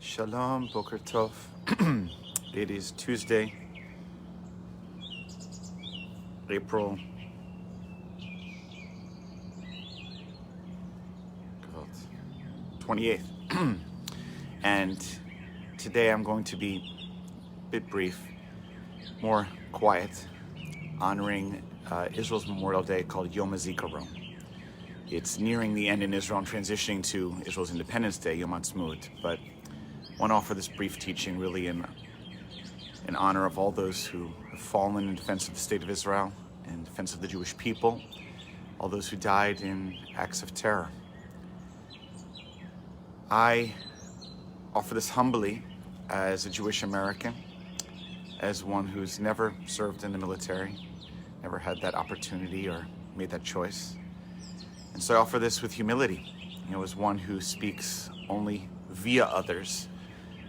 Shalom, Boker Tov. It is Tuesday, April 28th. And today I'm going to be a bit brief, more quiet, honoring Israel's Memorial Day called Yom Hazaikaron. It's nearing the end in Israel and transitioning to Israel's Independence Day, Yom Ha'atzmaut. But I want to offer this brief teaching really in honor of all those who have fallen in defense of the state of Israel, in defense of the Jewish people, all those who died in acts of terror. I offer this humbly as a Jewish American, as one who's never served in the military, never had that opportunity or made that choice. And so I offer this with humility, as one who speaks only via others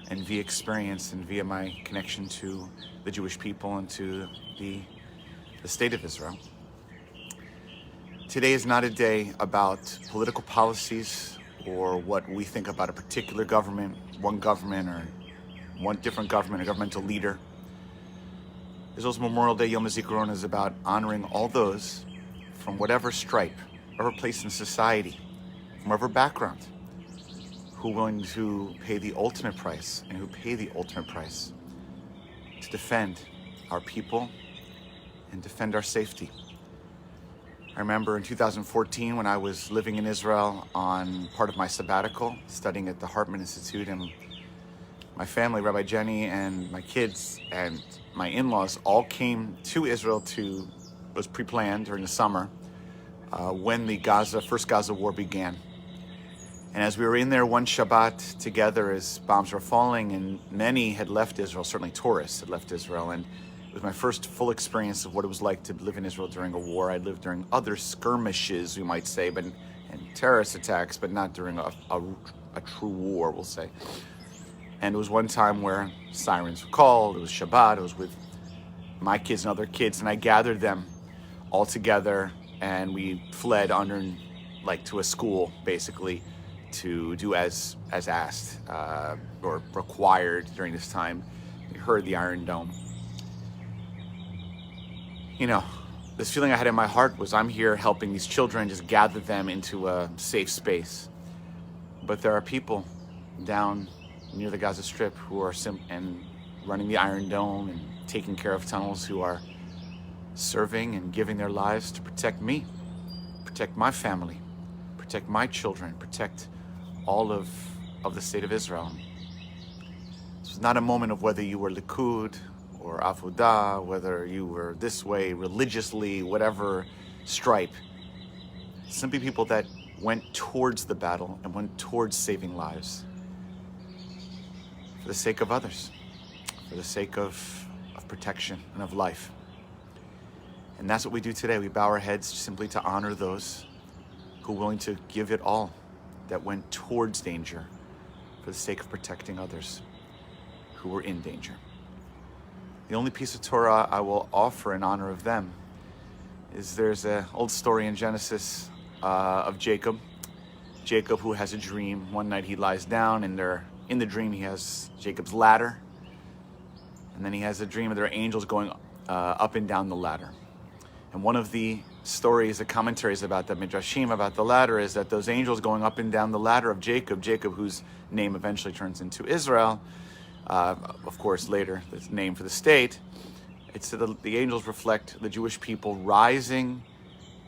and via experience and via my connection to the Jewish people and to the state of Israel. Today is not a day about political policies or what we think about a particular government, one government or one different government, a governmental leader. Israel's Memorial Day, Yom Hazikaron, is about honoring all those from whatever stripe, whatever place in society, from whatever background, who are willing to pay the ultimate price and who pay the ultimate price to defend our people and defend our safety. I remember in 2014 when I was living in Israel on part of my sabbatical, studying at the Hartman Institute, and my family, Rabbi Jenny and my kids and my in-laws all came to Israel it was pre-planned during the summer when the first Gaza war began. And as we were in there one Shabbat together as bombs were falling, and many had left Israel, certainly tourists had left Israel, and it was my first full experience of what it was like to live in Israel during a war. I'd lived during other skirmishes, we might say, and terrorist attacks, but not during a true war, we'll say. And it was one time where sirens were called, it was Shabbat, it was with my kids and other kids, and I gathered them all together, and we fled to a school, basically, to do as asked or required during this time. We heard the Iron Dome. This feeling I had in my heart was I'm here helping these children, just gather them into a safe space. But there are people down near the Gaza Strip who are and running the Iron Dome and taking care of tunnels, who are serving and giving their lives to protect me, protect my family, protect my children, protect all of the state of Israel. This was not a moment of whether you were Likud or Avodah, whether you were this way religiously, whatever stripe. Simply people that went towards the battle and went towards saving lives for the sake of others, for the sake of protection and of life. And that's what we do today. We bow our heads simply to honor those who are willing to give it all, that went towards danger for the sake of protecting others who were in danger. The only piece of Torah I will offer in honor of them is there's an old story in Genesis of Jacob. Jacob, who has a dream. One night he lies down, and in the dream he has Jacob's ladder. And then he has a dream of there are angels going up and down the ladder. And one of the stories, the commentaries about the Midrashim, about the ladder, is that those angels going up and down the ladder of Jacob, whose name eventually turns into Israel, of course later the name for the state, it's that the angels reflect the Jewish people rising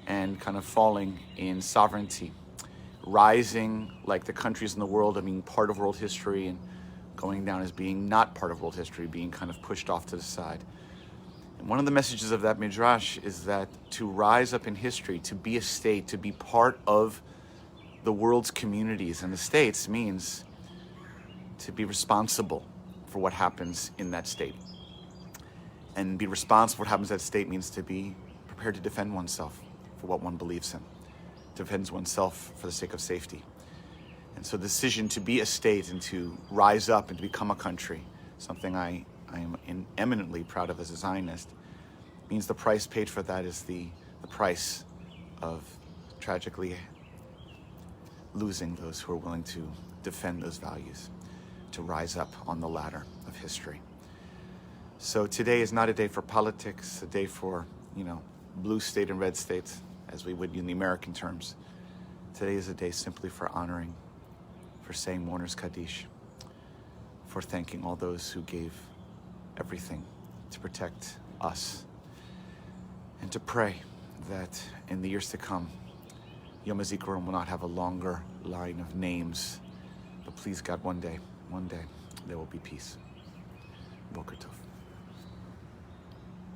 and kind of falling in sovereignty, rising like the countries in the world and being part of world history, and going down as being not part of world history, being kind of pushed off to the side. One of the messages of that midrash is that to rise up in history, to be a state, to be part of the world's communities and the states, means to be responsible for what happens in that state. And be responsible for what happens in that state means to be prepared to defend oneself for what one believes in, to defend oneself for the sake of safety. And so the decision to be a state and to rise up and to become a country, something I am eminently proud of as a Zionist, means the price paid for that is the price of tragically losing those who are willing to defend those values. to rise up on the ladder of history. So today is not a day for politics, a day for, blue state and red states, as we would in the American terms. Today is a day simply for honoring, for saying Mourner's Kaddish, for thanking all those who gave everything to protect us, and to pray that in the years to come, Yom Hazaikaron will not have a longer line of names, but please God, one day, there will be peace. Boker Tov.